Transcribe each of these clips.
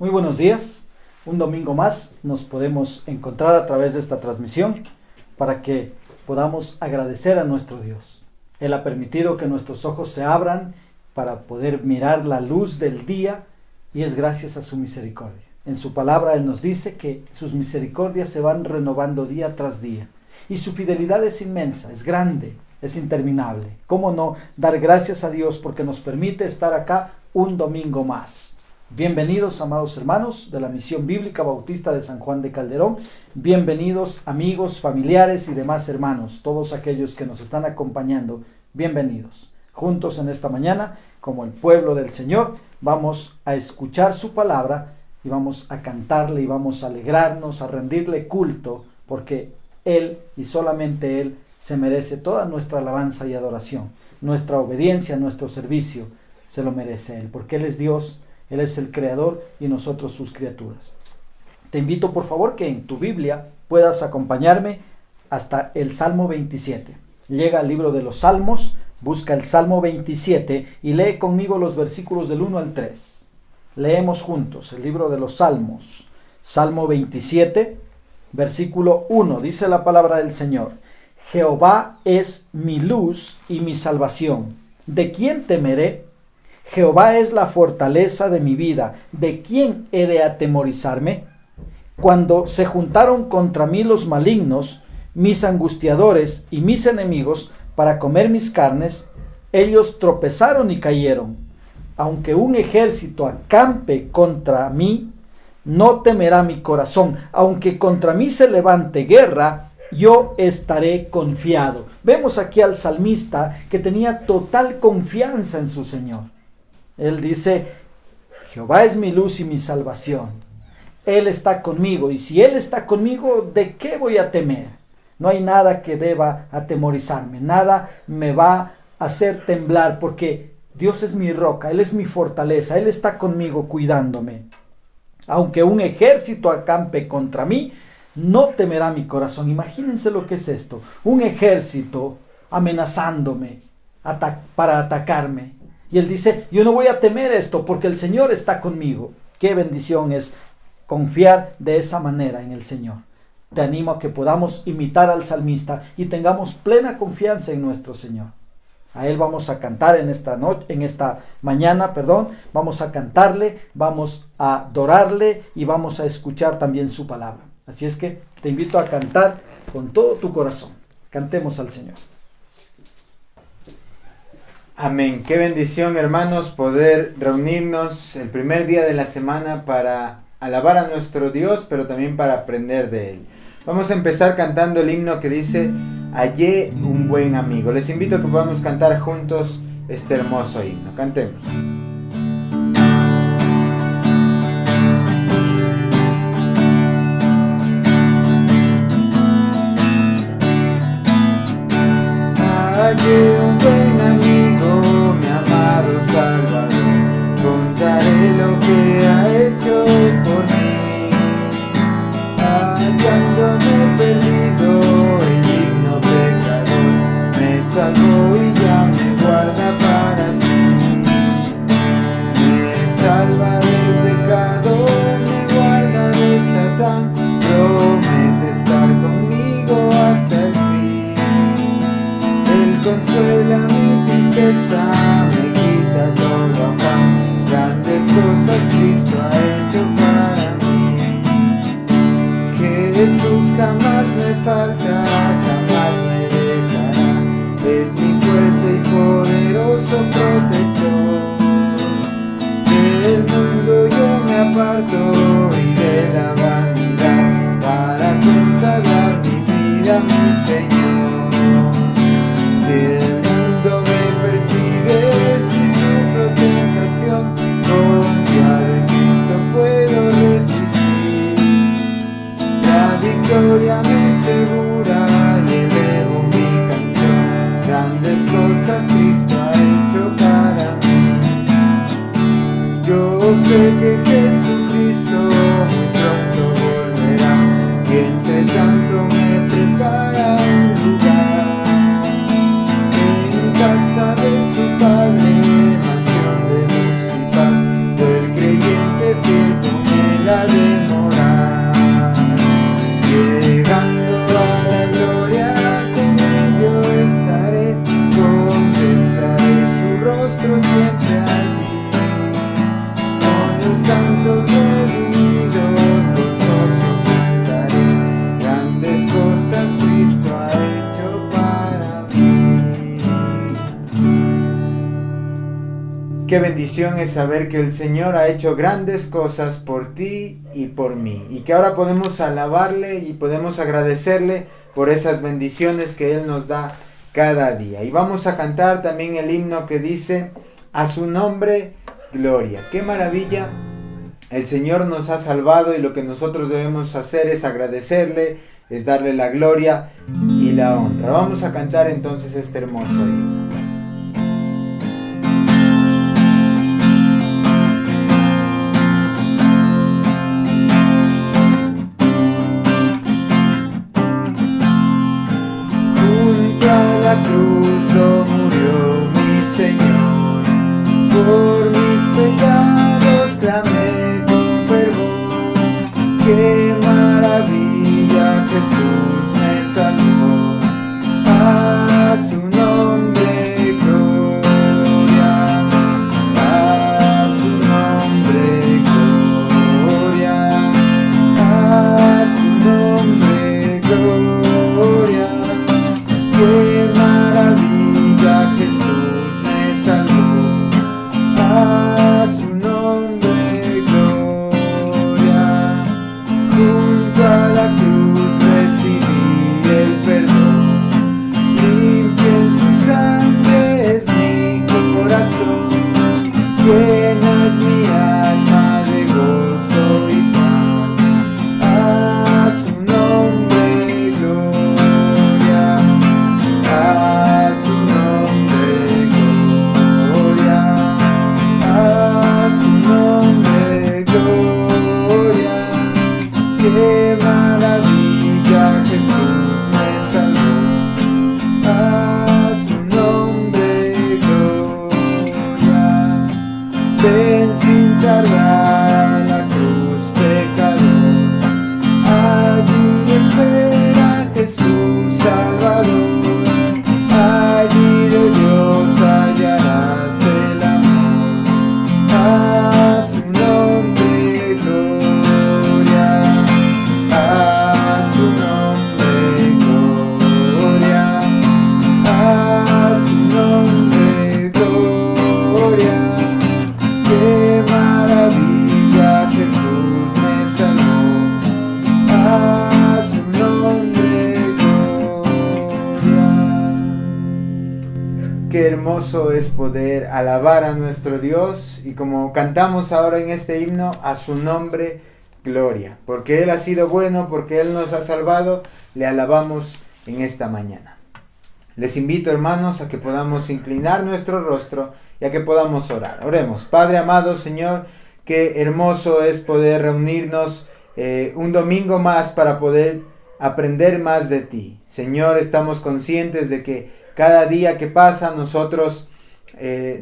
Muy buenos días. Un domingo más nos podemos encontrar a través de esta transmisión para que podamos agradecer a nuestro Dios. Él ha permitido que nuestros ojos se abran para poder mirar la luz del día y es gracias a su misericordia. En su palabra Él nos dice que sus misericordias se van renovando día tras día y su fidelidad es inmensa, es grande, es interminable. ¿Cómo no dar gracias a Dios porque nos permite estar acá un domingo más? Bienvenidos, amados hermanos de la Misión Bíblica Bautista de San Juan de Calderón. Bienvenidos, amigos, familiares y demás hermanos, todos aquellos que nos están acompañando. Bienvenidos. Juntos en esta mañana, como el pueblo del Señor, vamos a escuchar su palabra y vamos a cantarle y vamos a alegrarnos, a rendirle culto, porque Él y solamente Él se merece toda nuestra alabanza y adoración. Nuestra obediencia, nuestro servicio, se lo merece Él, porque Él es Dios. Él es el creador y nosotros sus criaturas. Te invito por favor que en tu Biblia puedas acompañarme hasta el Salmo 27. Llega al libro de los Salmos, busca el Salmo 27 y lee conmigo los versículos del 1 al 3. Leemos juntos el libro de los Salmos. Salmo 27, versículo 1. Dice la palabra del Señor: Jehová es mi luz y mi salvación. ¿De quién temeré? Jehová es la fortaleza de mi vida. ¿De quién he de atemorizarme? Cuando se juntaron contra mí los malignos, mis angustiadores y mis enemigos, para comer mis carnes, ellos tropezaron y cayeron. Aunque un ejército acampe contra mí, no temerá mi corazón. Aunque contra mí se levante guerra, yo estaré confiado. Vemos aquí al salmista que tenía total confianza en su Señor. Él dice: Jehová es mi luz y mi salvación. Él está conmigo, y si Él está conmigo, ¿de qué voy a temer? No hay nada que deba atemorizarme, nada me va a hacer temblar, porque Dios es mi roca, Él es mi fortaleza, Él está conmigo cuidándome. Aunque un ejército acampe contra mí, no temerá mi corazón. Imagínense lo que es esto, un ejército amenazándome para atacarme. Y él dice: yo no voy a temer esto porque el Señor está conmigo. Qué bendición es confiar de esa manera en el Señor. Te animo a que podamos imitar al salmista y tengamos plena confianza en nuestro Señor. A Él vamos a cantar en esta mañana, vamos a cantarle, vamos a adorarle y vamos a escuchar también su palabra. Así es que te invito a cantar con todo tu corazón. Cantemos al Señor. Amén. Qué bendición, hermanos, poder reunirnos el primer día de la semana para alabar a nuestro Dios, pero también para aprender de Él. Vamos a empezar cantando el himno que dice: hallé un buen amigo. Les invito a que podamos cantar juntos este hermoso himno. Cantemos. Hallé un buen amigo, mi amado Salvador, contaré lo que ha hecho por mí. Hallándome perdido, el digno pecador me salvó y ya me guarda para sí. Me salva del pecado, me guarda de Satán, promete estar conmigo hasta el fin. Consuela mi tristeza, me quita todo afán, grandes cosas Cristo ha hecho para mí. Jesús jamás me falta, jamás me dejará, es mi fuerte y poderoso protector. Del mundo yo me aparto y de la vanidad, para consagrar mi vida a mi Señor. Si el mundo me persigue, si sufro tentación, confiar en Cristo puedo resistir. La victoria me segura y elevo mi canción, grandes cosas Cristo ha hecho para mí. Yo sé que Jesucristo muy pronto volverá y entre tanto me prepara un lugar. Casa de su Padre, mansión de luz y paz, del creyente fiel con Qué bendición es saber que el Señor ha hecho grandes cosas por ti y por mí. Y que ahora podemos alabarle y podemos agradecerle por esas bendiciones que Él nos da cada día. Y vamos a cantar también el himno que dice: a su nombre, gloria. Qué maravilla. El Señor nos ha salvado y lo que nosotros debemos hacer es agradecerle, es darle la gloria y la honra. Vamos a cantar entonces este hermoso himno. Junto a la cruz do murió mi Señor, por mis pecados clamé. Qué maravilla, Jesús me salvó, a su nombre gloria, a su nombre gloria, a su nombre gloria. Qué maravilla, Jesús me salvó, a su nombre. Junto a la cruz recibí el perdón, limpia en su sangre es mi corazón, llenas mi alma de gozo y paz, a su nombre gloria, a su nombre gloria, a su nombre gloria. Qué maravilla, Jesús me salvó, a su nombre gloria. Ven sin tardar a la cruz, pecador, allí espera Jesús Salvador, allí de Dios hallarás el amor, a su nombre gloria. A su nombre gloria, a su nombre gloria. Qué maravilla, Jesús me salvó, a su nombre gloria. Qué hermoso es poder alabar a nuestro Dios, y como cantamos ahora en este himno, a su nombre gloria, porque Él ha sido bueno, porque Él nos ha salvado, le alabamos en esta mañana. Les invito, hermanos, a que podamos inclinar nuestro rostro y a que podamos orar. Oremos. Padre amado, Señor, qué hermoso es poder reunirnos un domingo más para poder aprender más de ti. Señor, estamos conscientes de que cada día que pasa nosotros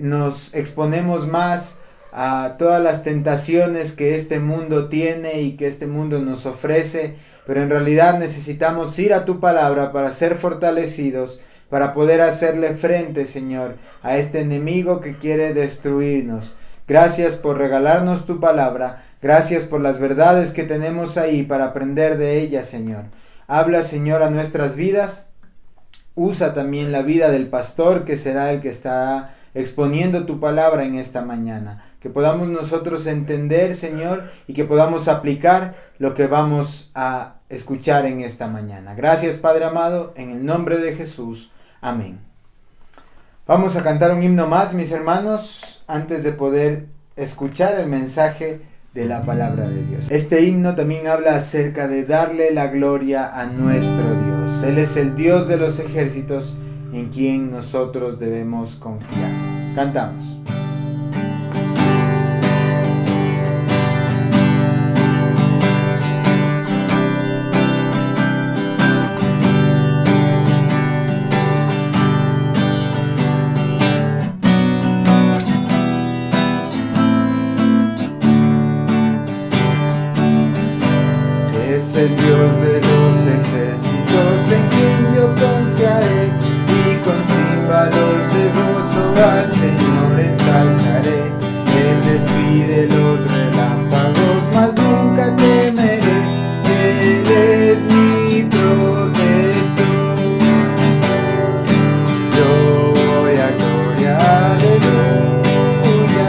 nos exponemos más a todas las tentaciones que este mundo tiene y que este mundo nos ofrece, pero en realidad necesitamos ir a tu palabra para ser fortalecidos, para poder hacerle frente, Señor, a este enemigo que quiere destruirnos. Gracias por regalarnos tu palabra, gracias por las verdades que tenemos ahí para aprender de ellas, Señor. Habla, Señor, a nuestras vidas, usa también la vida del pastor, que será el que estará exponiendo tu palabra en esta mañana, que podamos nosotros entender, Señor, y que podamos aplicar lo que vamos a escuchar en esta mañana. Gracias, Padre amado, en el nombre de Jesús. Amén. Vamos a cantar un himno más, mis hermanos, antes de poder escuchar el mensaje de la palabra de Dios. Este himno también habla acerca de darle la gloria a nuestro Dios. Él es el Dios de los ejércitos, en quien nosotros debemos confiar. Cantamos. Es el Dios de los ejércitos en quien yo confiaré, y con címbalos de gozo al Señor ensalzaré. Él despide los relámpagos, mas nunca temeré. Él es mi protector. Gloria, gloria, aleluya.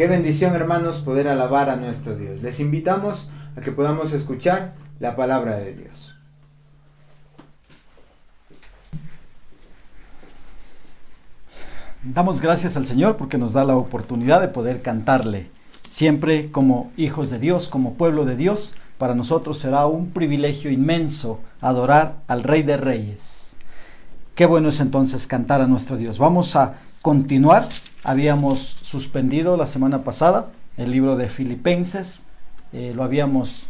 Qué bendición, hermanos, poder alabar a nuestro Dios. Les invitamos a que podamos escuchar la palabra de Dios. Damos gracias al Señor porque nos da la oportunidad de poder cantarle. Siempre como hijos de Dios, como pueblo de Dios, para nosotros será un privilegio inmenso adorar al Rey de Reyes. Qué bueno es entonces cantar a nuestro Dios. Vamos a continuar. Habíamos suspendido la semana pasada el libro de Filipenses. Lo habíamos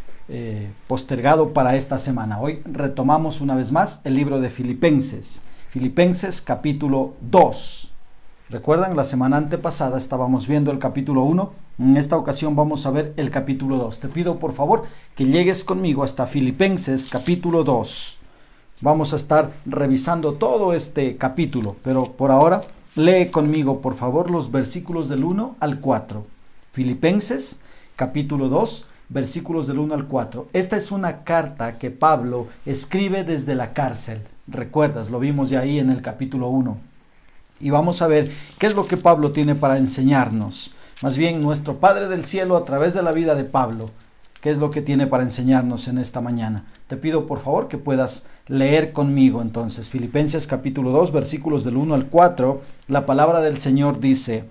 postergado para esta semana. Hoy retomamos una vez más el libro de Filipenses. Filipenses capítulo 2. ¿Recuerdan? La semana antepasada estábamos viendo el capítulo 1. En esta ocasión vamos a ver el capítulo 2. Te pido por favor que llegues conmigo hasta Filipenses capítulo 2. Vamos a estar revisando todo este capítulo, pero por ahora lee conmigo por favor los versículos del 1 al 4. Filipenses capítulo 2, versículos del 1 al 4. Esta es una carta que Pablo escribe desde la cárcel. ¿Recuerdas? Lo vimos ya ahí en el capítulo 1. Y vamos a ver qué es lo que Pablo tiene para enseñarnos. Más bien, nuestro Padre del Cielo, a través de la vida de Pablo, qué es lo que tiene para enseñarnos en esta mañana. Te pido por favor que puedas leer conmigo entonces. Filipenses capítulo 2, versículos del 1 al 4. La palabra del Señor dice: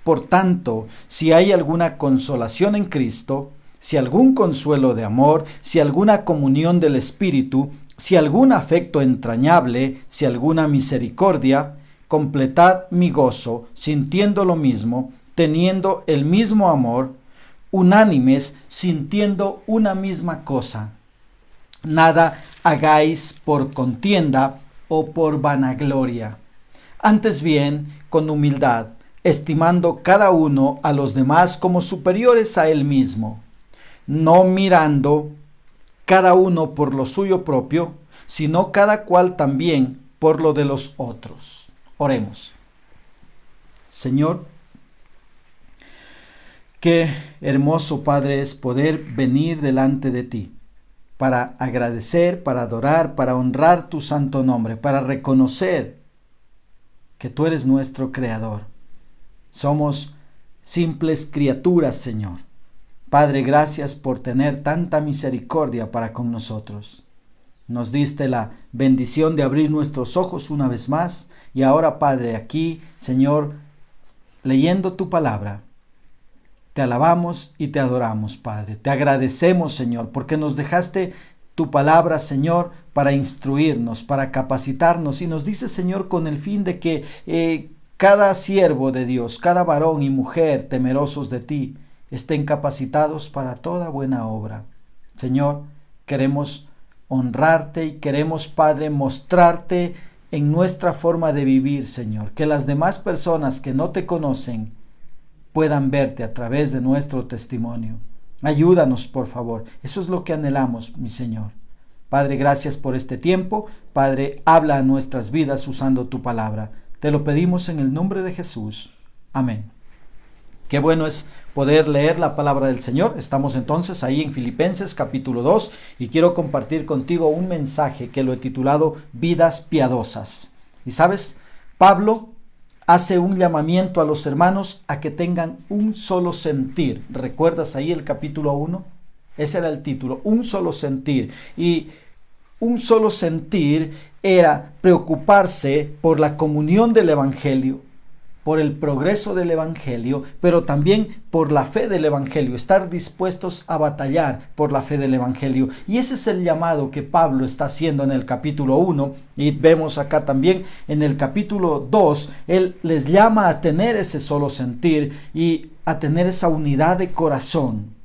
Por tanto, si hay alguna consolación en Cristo, si algún consuelo de amor, si alguna comunión del Espíritu, si algún afecto entrañable, si alguna misericordia, completad mi gozo, sintiendo lo mismo, teniendo el mismo amor, unánimes, sintiendo una misma cosa. Nada hagáis por contienda o por vanagloria. Antes bien, con humildad, estimando cada uno a los demás como superiores a él mismo, no mirando cada uno por lo suyo propio, sino cada cual también por lo de los otros. Oremos. Señor, qué hermoso, Padre, es poder venir delante de ti para agradecer, para adorar, para honrar tu santo nombre, para reconocer que tú eres nuestro Creador. Somos simples criaturas, Señor. Padre, gracias por tener tanta misericordia para con nosotros. Nos diste la bendición de abrir nuestros ojos una vez más y ahora, Padre, aquí, Señor, leyendo tu palabra, te alabamos y te adoramos, Padre. Te agradecemos, Señor, porque nos dejaste tu palabra, Señor, para instruirnos, para capacitarnos, y nos dice, Señor, con el fin de que cada siervo de Dios, cada varón y mujer temerosos de ti, estén capacitados para toda buena obra. Señor, queremos honrarte y queremos, Padre, mostrarte en nuestra forma de vivir, Señor, que las demás personas que no te conocen puedan verte a través de nuestro testimonio. Ayúdanos, por favor. Eso es lo que anhelamos, mi Señor. Padre, gracias por este tiempo. Padre, habla a nuestras vidas usando tu palabra. Te lo pedimos en el nombre de Jesús. Amén. Qué bueno es poder leer la palabra del Señor. Estamos entonces ahí en Filipenses capítulo 2 y quiero compartir contigo un mensaje que lo he titulado Vidas Piadosas. Y sabes, Pablo hace un llamamiento a los hermanos a que tengan un solo sentir. ¿Recuerdas ahí el capítulo 1? Ese era el título, un solo sentir. Y un solo sentir era preocuparse por la comunión del Evangelio, por el progreso del Evangelio, pero también por la fe del Evangelio, estar dispuestos a batallar por la fe del Evangelio. Y ese es el llamado que Pablo está haciendo en el capítulo 1, y vemos acá también en el capítulo 2, él les llama a tener ese solo sentir y a tener esa unidad de corazón.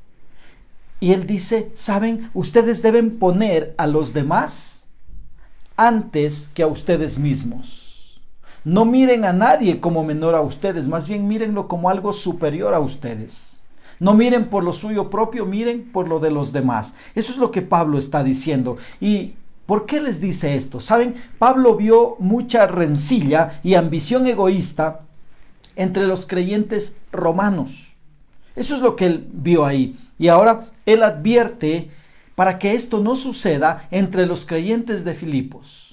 Y él dice, ¿saben? Ustedes deben poner a los demás antes que a ustedes mismos. No miren a nadie como menor a ustedes, más bien mírenlo como algo superior a ustedes. No miren por lo suyo propio, miren por lo de los demás. Eso es lo que Pablo está diciendo. ¿Y por qué les dice esto? ¿Saben? Pablo vio mucha rencilla y ambición egoísta entre los creyentes romanos. Eso es lo que él vio ahí. Y ahora él advierte para que esto no suceda entre los creyentes de Filipos.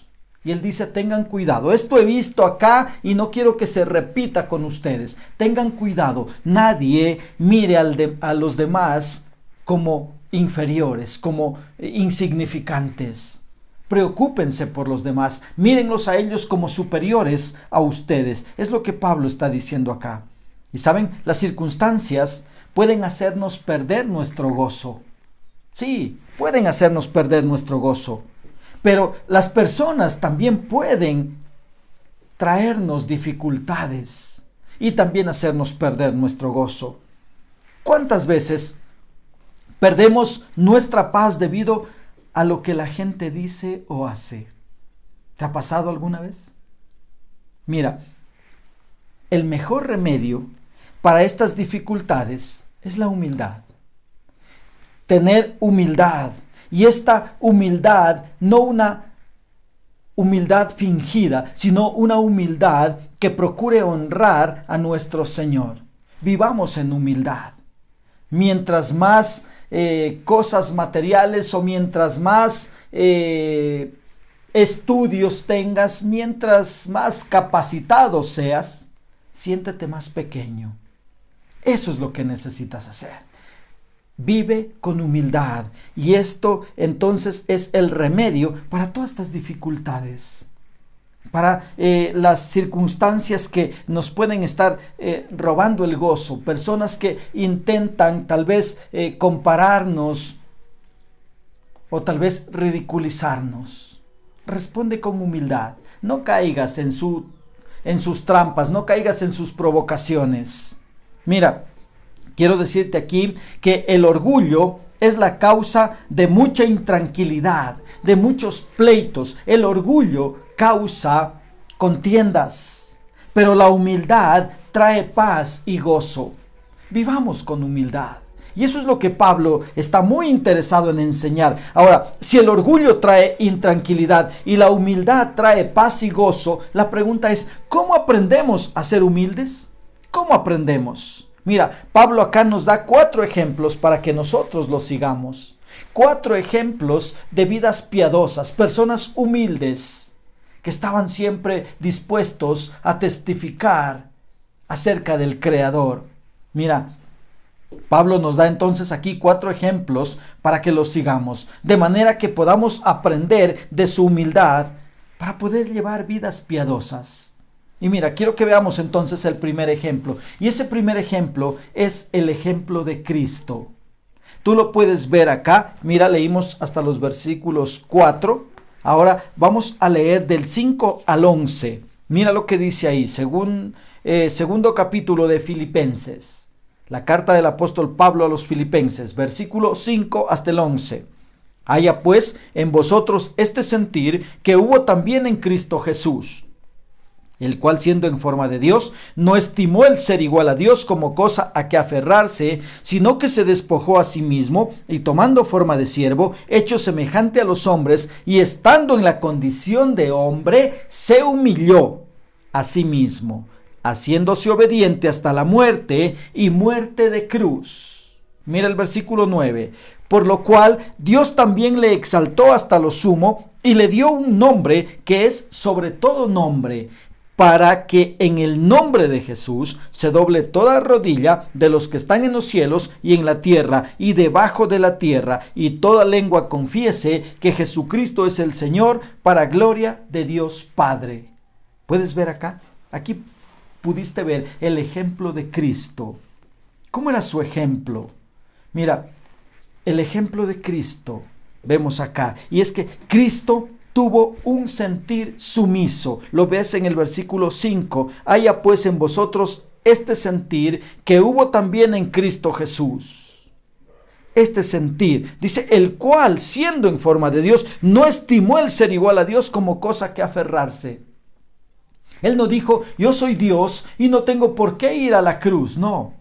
Y él dice, tengan cuidado, esto he visto acá y no quiero que se repita con ustedes. Tengan cuidado, nadie mire a los demás como inferiores, como insignificantes. Preocúpense por los demás, mírenlos a ellos como superiores a ustedes. Es lo que Pablo está diciendo acá. Y saben, las circunstancias pueden hacernos perder nuestro gozo. Sí, pueden hacernos perder nuestro gozo. Pero las personas también pueden traernos dificultades y también hacernos perder nuestro gozo. ¿Cuántas veces perdemos nuestra paz debido a lo que la gente dice o hace? ¿Te ha pasado alguna vez? Mira, el mejor remedio para estas dificultades es la humildad. Tener humildad. Y esta humildad, no una humildad fingida, sino una humildad que procure honrar a nuestro Señor. Vivamos en humildad. Mientras más cosas materiales o mientras más estudios tengas, mientras más capacitado seas, siéntete más pequeño. Eso es lo que necesitas hacer. Vive con humildad, y esto entonces es el remedio para todas estas dificultades, para las circunstancias que nos pueden estar robando el gozo, personas que intentan tal vez compararnos o tal vez ridiculizarnos. Responde con humildad, no caigas en sus trampas, no caigas en sus provocaciones. Mira, quiero decirte aquí que el orgullo es la causa de mucha intranquilidad, de muchos pleitos. El orgullo causa contiendas, pero la humildad trae paz y gozo. Vivamos con humildad. Y eso es lo que Pablo está muy interesado en enseñar. Ahora, si el orgullo trae intranquilidad y la humildad trae paz y gozo, la pregunta es, ¿cómo aprendemos a ser humildes? ¿Cómo aprendemos? Mira, Pablo acá nos da 4 ejemplos para que nosotros los sigamos. 4 ejemplos de vidas piadosas, personas humildes que estaban siempre dispuestos a testificar acerca del Creador. Mira, Pablo nos da entonces aquí 4 ejemplos para que los sigamos, de manera que podamos aprender de su humildad para poder llevar vidas piadosas. Y mira, quiero que veamos entonces el primer ejemplo. Y ese primer ejemplo es el ejemplo de Cristo. Tú lo puedes ver acá. Mira, leímos hasta los versículos 4. Ahora vamos a leer del 5 al 11. Mira lo que dice ahí, segundo capítulo de Filipenses. La carta del apóstol Pablo a los Filipenses, versículo 5 hasta el 11. Haya pues en vosotros este sentir que hubo también en Cristo Jesús, el cual siendo en forma de Dios, no estimó el ser igual a Dios como cosa a que aferrarse, sino que se despojó a sí mismo, y tomando forma de siervo, hecho semejante a los hombres, y estando en la condición de hombre, se humilló a sí mismo, haciéndose obediente hasta la muerte, y muerte de cruz. Mira el versículo 9. Por lo cual Dios también le exaltó hasta lo sumo, y le dio un nombre que es sobre todo nombre, para que en el nombre de Jesús se doble toda rodilla de los que están en los cielos y en la tierra y debajo de la tierra, y toda lengua confiese que Jesucristo es el Señor, para gloria de Dios Padre. ¿Puedes ver acá? Aquí pudiste ver el ejemplo de Cristo. ¿Cómo era su ejemplo? Mira, el ejemplo de Cristo vemos acá, y es que Cristo tuvo un sentir sumiso. Lo ves en el versículo 5. Haya pues en vosotros este sentir que hubo también en Cristo Jesús. Este sentir, dice, el cual siendo en forma de Dios, no estimó el ser igual a Dios como cosa que aferrarse. Él no dijo, yo soy Dios y no tengo por qué ir a la cruz. No,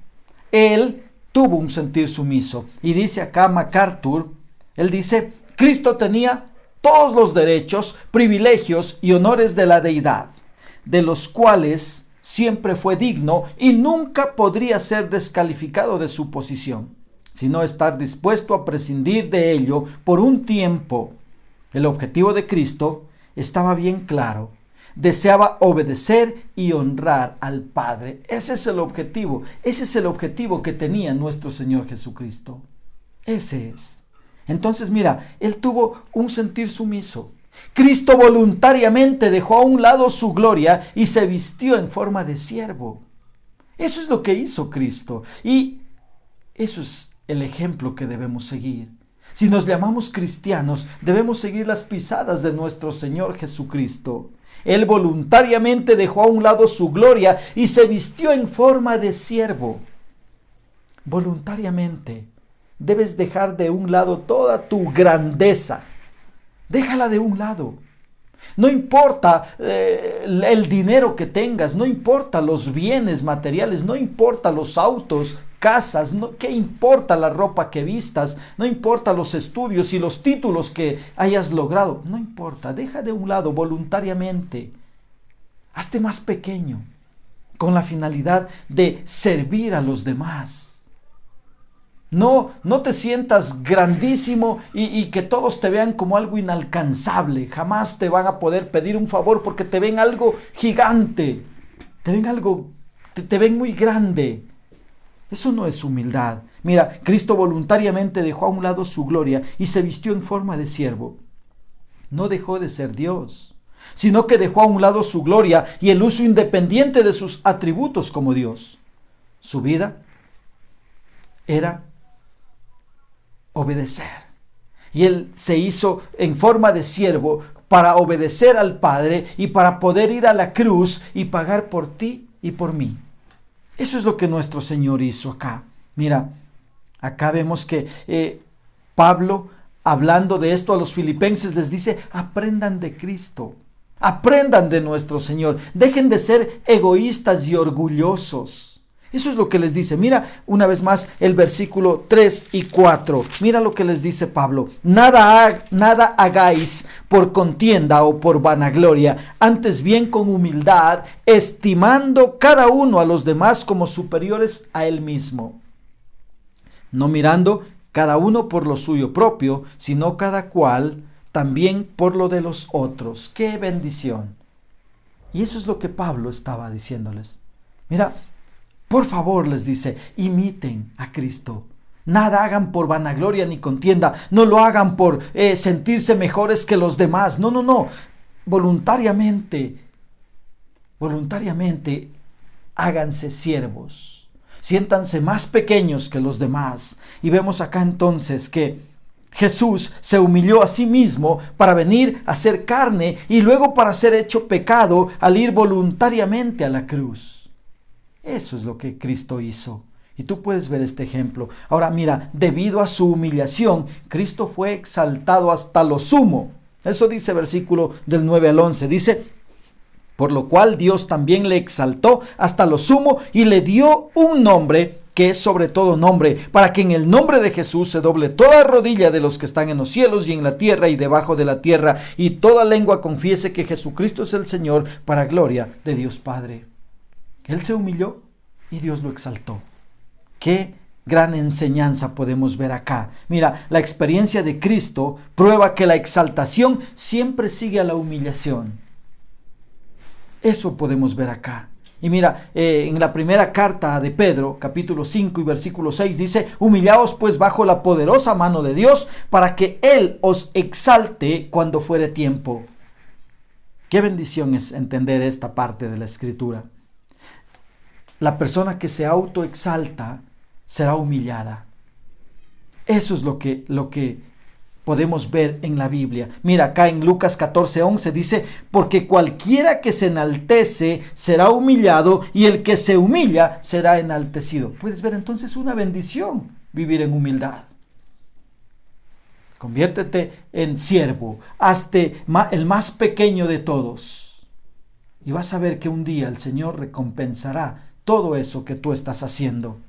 él tuvo un sentir sumiso. Y dice acá MacArthur, él dice, Cristo tenía todos los derechos, privilegios y honores de la deidad, de los cuales siempre fue digno y nunca podría ser descalificado de su posición, sino estar dispuesto a prescindir de ello por un tiempo. El objetivo de Cristo estaba bien claro. Deseaba obedecer y honrar al Padre. Ese es el objetivo. Ese es el objetivo que tenía nuestro Señor Jesucristo. Ese es. Entonces mira, Él tuvo un sentir sumiso. Cristo voluntariamente dejó a un lado su gloria y se vistió en forma de siervo. Eso es lo que hizo Cristo. Y eso es el ejemplo que debemos seguir. Si nos llamamos cristianos, debemos seguir las pisadas de nuestro Señor Jesucristo. Él voluntariamente dejó a un lado su gloria y se vistió en forma de siervo. Voluntariamente debes dejar de un lado toda tu grandeza. Déjala de un lado. No importa el dinero que tengas, no importa los bienes materiales, no importa los autos, casas, ¿qué importa la ropa que vistas? No importa los estudios y los títulos que hayas logrado. No importa, deja de un lado voluntariamente. Hazte más pequeño con la finalidad de servir a los demás. No te sientas grandísimo y que todos te vean como algo inalcanzable. Jamás te van a poder pedir un favor porque te ven algo gigante. Te ven muy grande. Eso no es humildad. Mira, Cristo voluntariamente dejó a un lado su gloria y se vistió en forma de siervo. No dejó de ser Dios, sino que dejó a un lado su gloria y el uso independiente de sus atributos como Dios. Su vida era obedecer. Y Él se hizo en forma de siervo para obedecer al Padre y para poder ir a la cruz y pagar por ti y por mí. Eso es lo que nuestro Señor hizo acá. Mira, acá vemos que Pablo, hablando de esto a los filipenses, les dice: aprendan de Cristo, aprendan de nuestro Señor, dejen de ser egoístas y orgullosos. Eso es lo que les dice. Mira una vez más el versículo 3 y 4. Mira lo que les dice Pablo. Nada hagáis por contienda o por vanagloria, antes bien con humildad, estimando cada uno a los demás como superiores a él mismo. No mirando cada uno por lo suyo propio, sino cada cual también por lo de los otros. ¡Qué bendición! Y eso es lo que Pablo estaba diciéndoles. Mira, por favor, les dice, imiten a Cristo. Nada hagan por vanagloria ni contienda. No lo hagan por sentirse mejores que los demás. No. Voluntariamente, háganse siervos. Siéntanse más pequeños que los demás. Y vemos acá entonces que Jesús se humilló a sí mismo para venir a ser carne y luego para ser hecho pecado al ir voluntariamente a la cruz. Eso es lo que Cristo hizo. Y tú puedes ver este ejemplo. Ahora mira, debido a su humillación, Cristo fue exaltado hasta lo sumo. Eso dice versículo del 9 al 11. Dice: por lo cual Dios también le exaltó hasta lo sumo y le dio un nombre que es sobre todo nombre, para que en el nombre de Jesús se doble toda rodilla de los que están en los cielos y en la tierra y debajo de la tierra, y toda lengua confiese que Jesucristo es el Señor, para gloria de Dios Padre. Él se humilló y Dios lo exaltó. ¡Qué gran enseñanza podemos ver acá! Mira, la experiencia de Cristo prueba que la exaltación siempre sigue a la humillación. Eso podemos ver acá. Y mira, en la primera carta de Pedro, capítulo 5 y versículo 6, dice: humillaos pues bajo la poderosa mano de Dios, para que Él os exalte cuando fuere tiempo. Qué bendición es entender esta parte de la Escritura. La persona que se autoexalta será humillada. Eso es lo que podemos ver en la Biblia. Mira, acá en Lucas 14:11 dice: porque cualquiera que se enaltece será humillado, y el que se humilla será enaltecido. Puedes ver entonces una bendición vivir en humildad. Conviértete en siervo, hazte el más pequeño de todos, y vas a ver que un día el Señor recompensará todo eso que tú estás haciendo.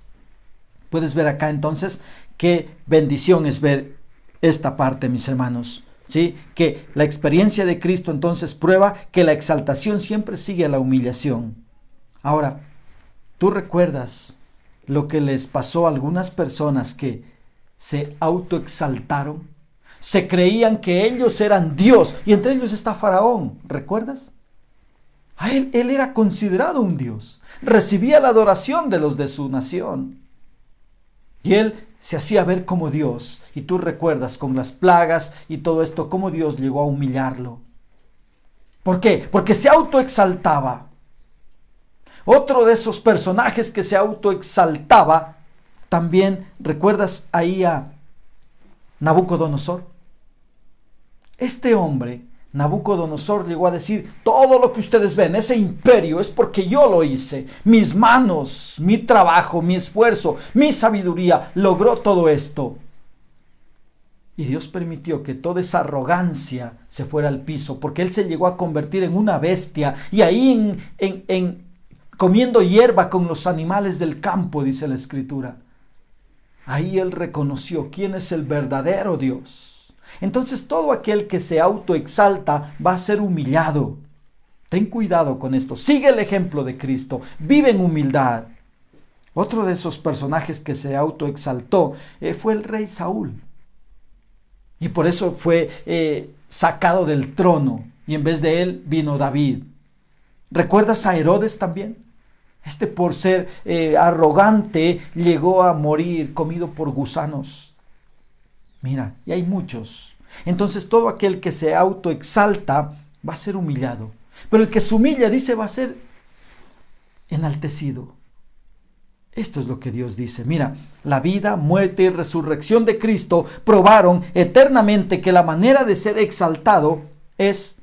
Puedes ver acá entonces qué bendición es ver esta parte, mis hermanos. ¿Sí? Que la experiencia de Cristo entonces prueba que la exaltación siempre sigue a la humillación. Ahora, ¿tú recuerdas lo que les pasó a algunas personas que se autoexaltaron? se creían que ellos eran Dios, y entre ellos está Faraón, ¿recuerdas? Él era considerado un Dios, recibía la adoración de los de su nación, y él se hacía ver como Dios. Y tú recuerdas con las plagas y todo esto, cómo Dios llegó a humillarlo. ¿Por qué? Porque se autoexaltaba. Otro de esos personajes que se autoexaltaba, también recuerdas ahí a Nabucodonosor. Este hombre, Nabucodonosor, llegó a decir: todo lo que ustedes ven, ese imperio, es porque yo lo hice. Mis manos, mi trabajo, mi esfuerzo, mi sabiduría logró todo esto. Y Dios permitió que toda esa arrogancia se fuera al piso, porque él se llegó a convertir en una bestia, y ahí comiendo hierba con los animales del campo, dice la Escritura. Ahí él reconoció quién es el verdadero Dios. Entonces todo aquel que se autoexalta va a ser humillado. Ten cuidado con esto. Sigue el ejemplo de Cristo. Vive en humildad. Otro de esos personajes que se autoexaltó fue el rey Saúl. Y por eso fue sacado del trono. Y en vez de él vino David. ¿Recuerdas a Herodes también? Por ser arrogante, llegó a morir comido por gusanos. Mira, y hay muchos. Entonces todo aquel que se autoexalta va a ser humillado. Pero el que se humilla, dice, va a ser enaltecido. Esto es lo que Dios dice. Mira, la vida, muerte y resurrección de Cristo probaron eternamente que la manera de ser exaltado es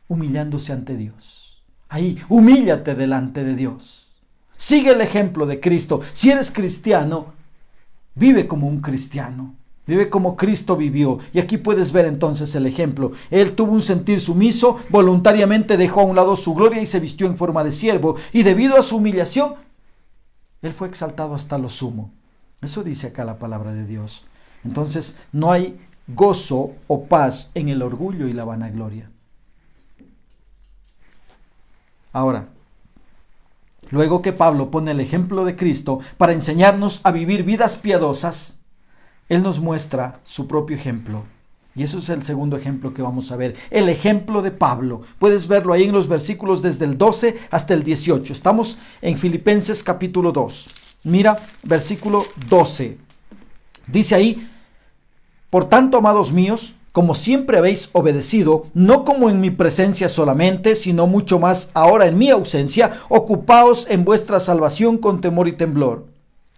humillándose ante Dios. Ahí, humíllate delante de Dios. Sigue el ejemplo de Cristo. Si eres cristiano, vive como un cristiano. Vive como Cristo vivió. Y aquí puedes ver entonces el ejemplo. Él tuvo un sentir sumiso, voluntariamente dejó a un lado su gloria y se vistió en forma de siervo. Y debido a su humillación, él fue exaltado hasta lo sumo. Eso dice acá la palabra de Dios. Entonces no hay gozo o paz en el orgullo y la vanagloria. Ahora, luego que Pablo pone el ejemplo de Cristo para enseñarnos a vivir vidas piadosas, él nos muestra su propio ejemplo. Y eso es el segundo ejemplo que vamos a ver. El ejemplo de Pablo. Puedes verlo ahí en los versículos desde el 12 hasta el 18. Estamos en Filipenses capítulo 2. Mira, versículo 12. Dice ahí: por tanto, amados míos, como siempre habéis obedecido, no como en mi presencia solamente, sino mucho más ahora en mi ausencia, ocupaos en vuestra salvación con temor y temblor.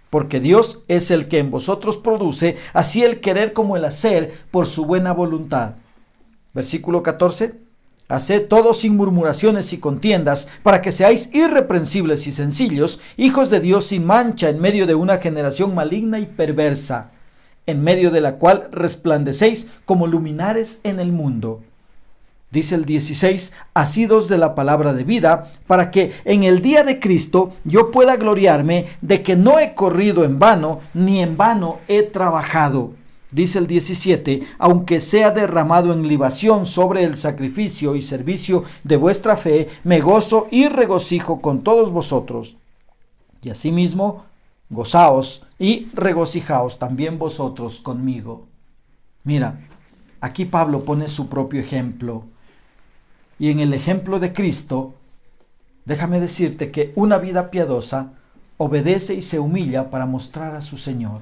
Porque Dios es el que en vosotros produce así el querer como el hacer por su buena voluntad. Versículo 14. Haced todo sin murmuraciones y contiendas, para que seáis irreprensibles y sencillos, hijos de Dios sin mancha en medio de una generación maligna y perversa, en medio de la cual resplandecéis como luminares en el mundo. Dice el 16, asidos de la palabra de vida, para que en el día de Cristo yo pueda gloriarme de que no he corrido en vano, ni en vano he trabajado. Dice el 17, aunque sea derramado en libación sobre el sacrificio y servicio de vuestra fe, me gozo y regocijo con todos vosotros. Y asimismo, gozaos y regocijaos también vosotros conmigo. Mira, aquí Pablo pone su propio ejemplo. Y en el ejemplo de Cristo, déjame decirte que una vida piadosa obedece y se humilla para mostrar a su Señor.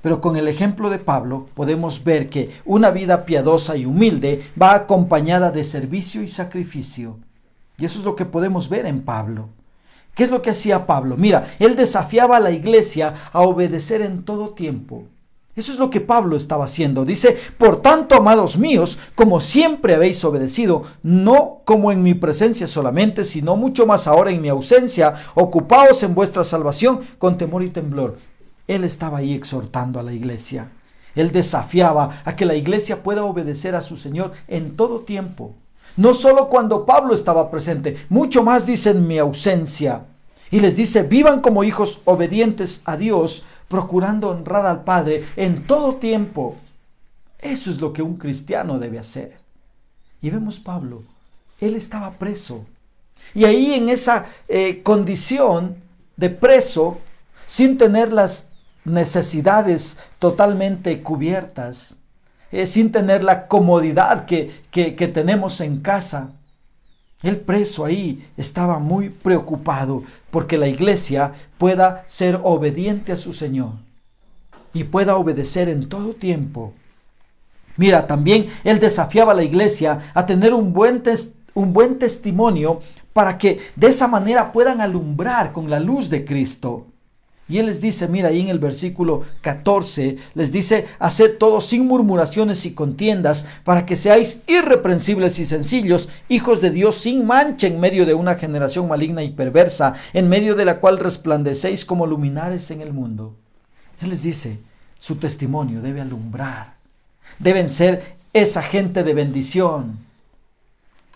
Pero con el ejemplo de Pablo podemos ver que una vida piadosa y humilde va acompañada de servicio y sacrificio. Y eso es lo que podemos ver en Pablo. ¿Qué es lo que hacía Pablo? Mira, él desafiaba a la iglesia a obedecer en todo tiempo. Eso es lo que Pablo estaba haciendo. Dice, por tanto, amados míos, como siempre habéis obedecido, no como en mi presencia solamente, sino mucho más ahora en mi ausencia, ocupaos en vuestra salvación con temor y temblor. Él estaba ahí exhortando a la iglesia. Él desafiaba a que la iglesia pueda obedecer a su Señor en todo tiempo. No solo cuando Pablo estaba presente, mucho más dice en mi ausencia. Y les dice, vivan como hijos obedientes a Dios, procurando honrar al Padre en todo tiempo. Eso es lo que un cristiano debe hacer. Y vemos Pablo, él estaba preso. Y ahí en esa condición de preso, sin tener las necesidades totalmente cubiertas, sin tener la comodidad que tenemos en casa. El preso ahí estaba muy preocupado porque la iglesia pueda ser obediente a su Señor y pueda obedecer en todo tiempo. Mira, también él desafiaba a la iglesia a tener un buen testimonio para que de esa manera puedan alumbrar con la luz de Cristo. Y él les dice, mira, ahí en el versículo 14, les dice, haced todo sin murmuraciones y contiendas, para que seáis irreprensibles y sencillos, hijos de Dios sin mancha en medio de una generación maligna y perversa, en medio de la cual resplandecéis como luminares en el mundo. Él les dice, su testimonio debe alumbrar, deben ser esa gente de bendición.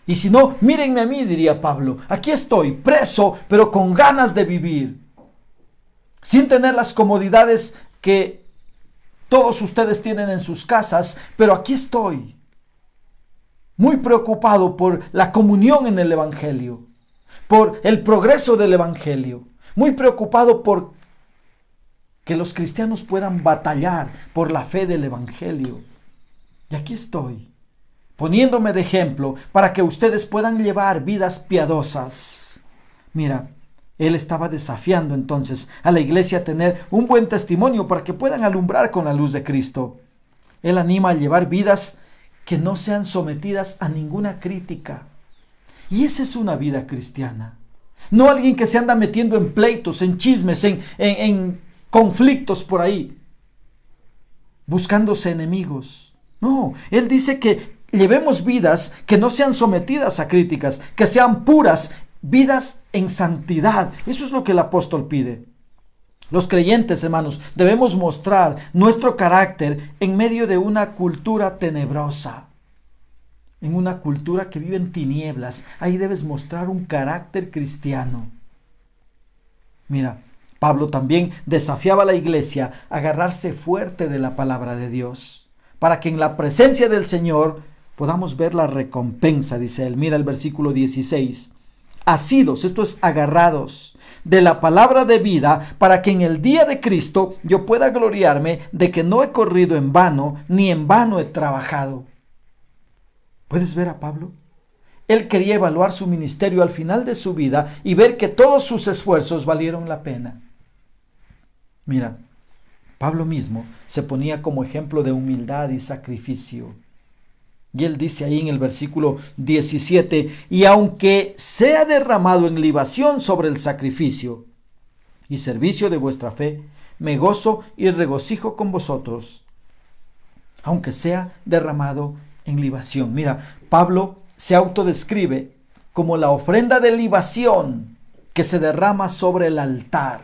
Y si no, mírenme a mí, diría Pablo, aquí estoy, preso, pero con ganas de vivir. Sin tener las comodidades que todos ustedes tienen en sus casas, pero aquí estoy, muy preocupado por la comunión en el Evangelio, por el progreso del Evangelio, muy preocupado por que los cristianos puedan batallar por la fe del Evangelio. Y aquí estoy, poniéndome de ejemplo para que ustedes puedan llevar vidas piadosas. Mira, él estaba desafiando entonces a la iglesia a tener un buen testimonio para que puedan alumbrar con la luz de Cristo. Él anima a llevar vidas que no sean sometidas a ninguna crítica. Y esa es una vida cristiana. No alguien que se anda metiendo en pleitos, en chismes, en conflictos por ahí, buscándose enemigos. No, él dice que llevemos vidas que no sean sometidas a críticas, que sean puras, vidas en santidad. Eso es lo que el apóstol pide. Los creyentes, hermanos, debemos mostrar nuestro carácter en medio de una cultura tenebrosa, en una cultura que vive en tinieblas. Ahí debes mostrar un carácter cristiano. Mira, Pablo también desafiaba a la iglesia a agarrarse fuerte de la palabra de Dios, para que en la presencia del Señor podamos ver la recompensa, dice él. Mira el versículo 16. Asidos, esto es agarrados de la palabra de vida, para que en el día de Cristo yo pueda gloriarme de que no he corrido en vano, ni en vano he trabajado. ¿Puedes ver a Pablo? Él quería evaluar su ministerio al final de su vida y ver que todos sus esfuerzos valieron la pena. Mira, Pablo mismo se ponía como ejemplo de humildad y sacrificio. Y él dice ahí en el versículo 17, y aunque sea derramado en libación sobre el sacrificio y servicio de vuestra fe, me gozo y regocijo con vosotros, aunque sea derramado en libación. Mira, Pablo se autodescribe como la ofrenda de libación que se derrama sobre el altar.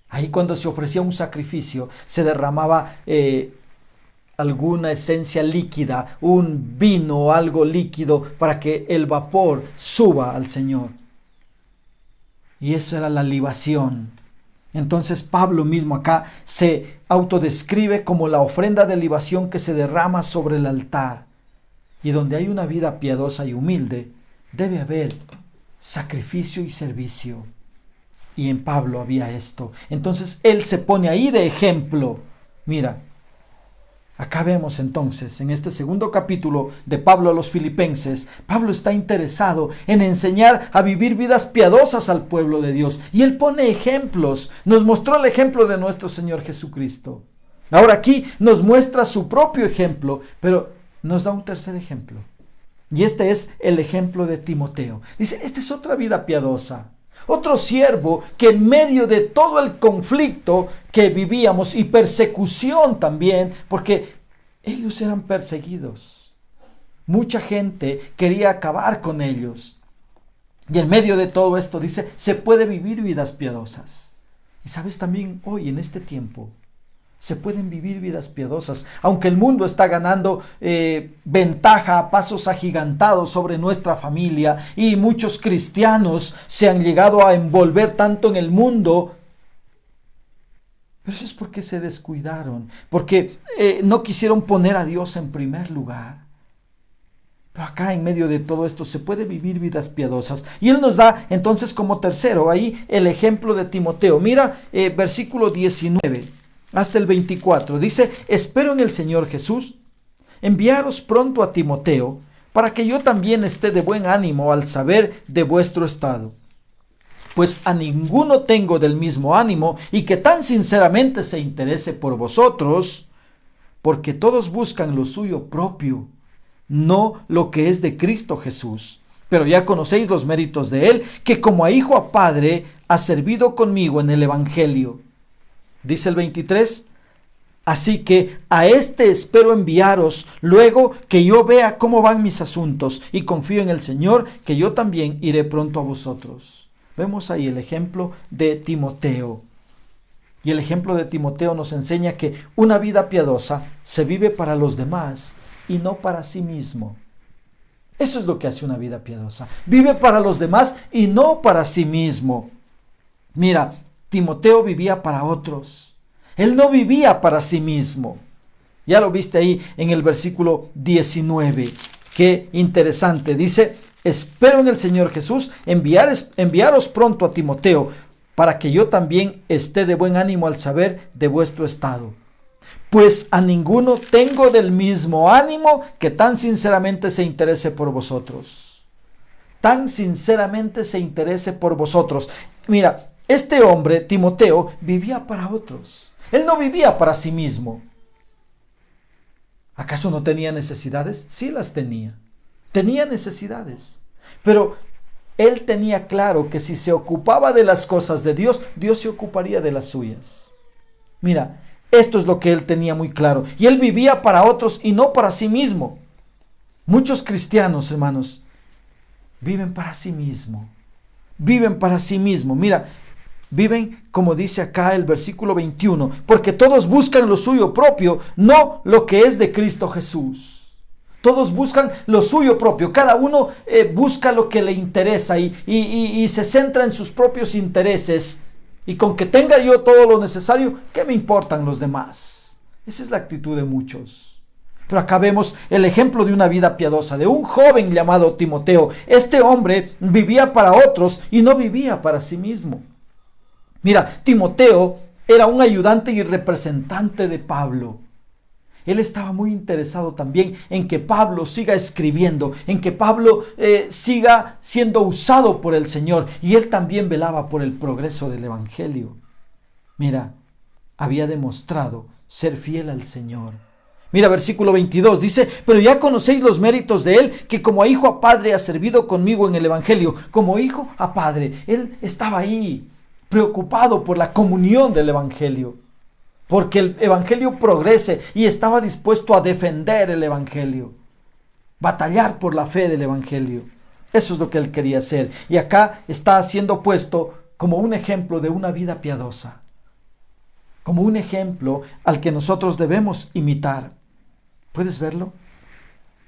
Ahí cuando se ofrecía un sacrificio, se derramaba alguna esencia líquida, un vino o algo líquido para que el vapor suba al Señor. Y eso era la libación. Entonces Pablo mismo acá se autodescribe como la ofrenda de libación que se derrama sobre el altar. Y donde hay una vida piadosa y humilde, debe haber sacrificio y servicio. Y en Pablo había esto. Entonces él se pone ahí de ejemplo. Mira, acá vemos entonces, en este segundo capítulo de Pablo a los Filipenses, Pablo está interesado en enseñar a vivir vidas piadosas al pueblo de Dios. Y él pone ejemplos. Nos mostró el ejemplo de nuestro Señor Jesucristo. Ahora aquí nos muestra su propio ejemplo, pero nos da un tercer ejemplo. Y este es el ejemplo de Timoteo. Dice, esta es otra vida piadosa. Otro siervo que en medio de todo el conflicto que vivíamos y persecución también, porque ellos eran perseguidos. Mucha gente quería acabar con ellos. Y en medio de todo esto dice, se puede vivir vidas piadosas. Y sabes también hoy en este tiempo, se pueden vivir vidas piadosas, aunque el mundo está ganando ventaja a pasos agigantados sobre nuestra familia y muchos cristianos se han llegado a envolver tanto en el mundo. Pero eso es porque se descuidaron, porque no quisieron poner a Dios en primer lugar. Pero acá en medio de todo esto se puede vivir vidas piadosas. Y él nos da entonces como tercero ahí el ejemplo de Timoteo. Mira versículo 19. hasta el 24. Dice: espero en el Señor Jesús enviaros pronto a Timoteo, para que yo también esté de buen ánimo al saber de vuestro estado. Pues a ninguno tengo del mismo ánimo y que tan sinceramente se interese por vosotros, porque todos buscan lo suyo propio, no lo que es de Cristo Jesús. Pero ya conocéis los méritos de él, que como a hijo a padre ha servido conmigo en el Evangelio. Dice el 23: así que a este espero enviaros luego que yo vea cómo van mis asuntos, y confío en el Señor que yo también iré pronto a vosotros. Vemos ahí el ejemplo de Timoteo. Y el ejemplo de Timoteo nos enseña que una vida piadosa se vive para los demás y no para sí mismo. Eso es lo que hace una vida piadosa. Vive para los demás y no para sí mismo. Mira, Timoteo vivía para otros. Él no vivía para sí mismo. Ya lo viste ahí en el versículo 19. Qué interesante. Dice: espero en el Señor Jesús enviaros pronto a Timoteo, para que yo también esté de buen ánimo al saber de vuestro estado. Pues a ninguno tengo del mismo ánimo que tan sinceramente se interese por vosotros. Tan sinceramente se interese por vosotros. Mira, este hombre, Timoteo, vivía para otros. Él no vivía para sí mismo. ¿Acaso no tenía necesidades? Sí las tenía. Tenía necesidades. Pero él tenía claro que si se ocupaba de las cosas de Dios, Dios se ocuparía de las suyas. Mira, esto es lo que él tenía muy claro. Y él vivía para otros y no para sí mismo. Muchos cristianos, hermanos, viven para sí mismo. Viven para sí mismo. Mira, viven como dice acá el versículo 21. Porque todos buscan lo suyo propio, no lo que es de Cristo Jesús. Todos buscan lo suyo propio. Cada uno busca lo que le interesa y se centra en sus propios intereses. Y con que tenga yo todo lo necesario, ¿qué me importan los demás? Esa es la actitud de muchos. Pero acá vemos el ejemplo de una vida piadosa, de un joven llamado Timoteo. Este hombre vivía para otros y no vivía para sí mismo. Mira, Timoteo era un ayudante y representante de Pablo. Él estaba muy interesado también en que Pablo siga escribiendo, en que Pablo siga siendo usado por el Señor. Y él también velaba por el progreso del Evangelio. Mira, había demostrado ser fiel al Señor. Mira, versículo 22 dice: pero ya conocéis los méritos de él, que como a hijo a padre ha servido conmigo en el Evangelio. Como hijo a padre, él estaba ahí, preocupado por la comunión del Evangelio. Porque el Evangelio progrese, y estaba dispuesto a defender el Evangelio, batallar por la fe del Evangelio. Eso es lo que él quería hacer. Y acá está siendo puesto como un ejemplo de una vida piadosa, como un ejemplo al que nosotros debemos imitar. ¿Puedes verlo?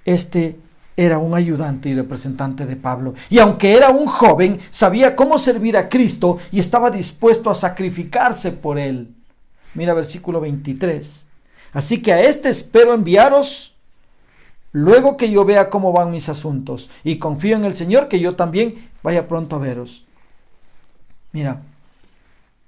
Este era un ayudante y representante de Pablo. Y aunque era un joven, sabía cómo servir a Cristo y estaba dispuesto a sacrificarse por él. Mira versículo 23. Así que a este espero enviaros luego que yo vea cómo van mis asuntos, y confío en el Señor que yo también vaya pronto a veros. Mira,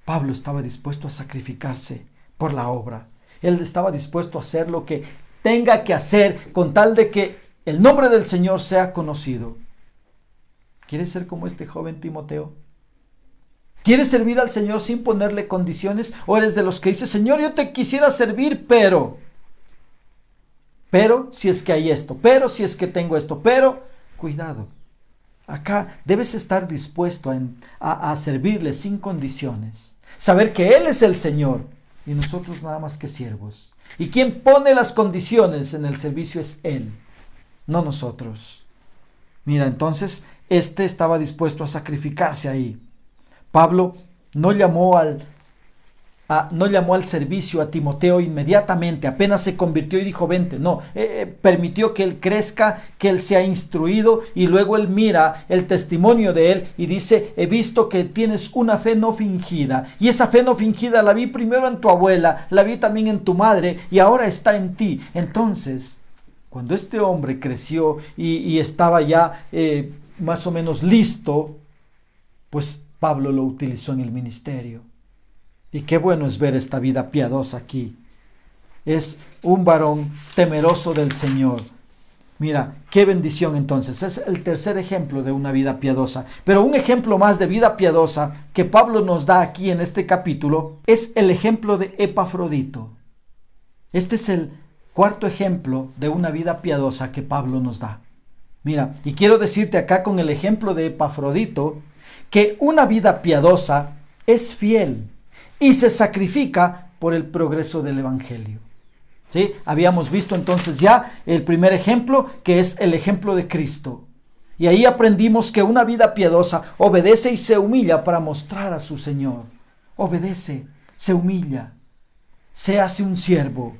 Pablo estaba dispuesto a sacrificarse por la obra. Él estaba dispuesto a hacer lo que tenga que hacer con tal de que el nombre del Señor sea conocido. ¿Quieres ser como este joven Timoteo? ¿Quieres servir al Señor sin ponerle condiciones? ¿O eres de los que dice: Señor, yo te quisiera servir, pero si es que hay esto, pero si es que tengo esto, pero cuidado. Acá debes estar dispuesto a servirle sin condiciones. Saber que Él es el Señor y nosotros nada más que siervos. Y quien pone las condiciones en el servicio es Él, no nosotros. Mira, entonces, este estaba dispuesto a sacrificarse ahí. Pablo no llamó al servicio a Timoteo inmediatamente, apenas se convirtió y dijo: vente. No, permitió que él crezca, que él sea instruido, y luego él mira el testimonio de él y dice: he visto que tienes una fe no fingida, y esa fe no fingida la vi primero en tu abuela, la vi también en tu madre, y ahora está en ti. Entonces, cuando este hombre creció y estaba ya más o menos listo, pues Pablo lo utilizó en el ministerio. Y qué bueno es ver esta vida piadosa aquí. Es un varón temeroso del Señor. Mira, qué bendición entonces. Es el tercer ejemplo de una vida piadosa. Pero un ejemplo más de vida piadosa que Pablo nos da aquí en este capítulo es el ejemplo de Epafrodito. Este es el cuarto ejemplo de una vida piadosa que Pablo nos da. Mira, y quiero decirte acá con el ejemplo de Epafrodito que una vida piadosa es fiel y se sacrifica por el progreso del Evangelio. ¿Sí? Habíamos visto entonces ya el primer ejemplo, que es el ejemplo de Cristo. Y ahí aprendimos que una vida piadosa obedece y se humilla para mostrar a su Señor. Obedece, se humilla, se hace un siervo.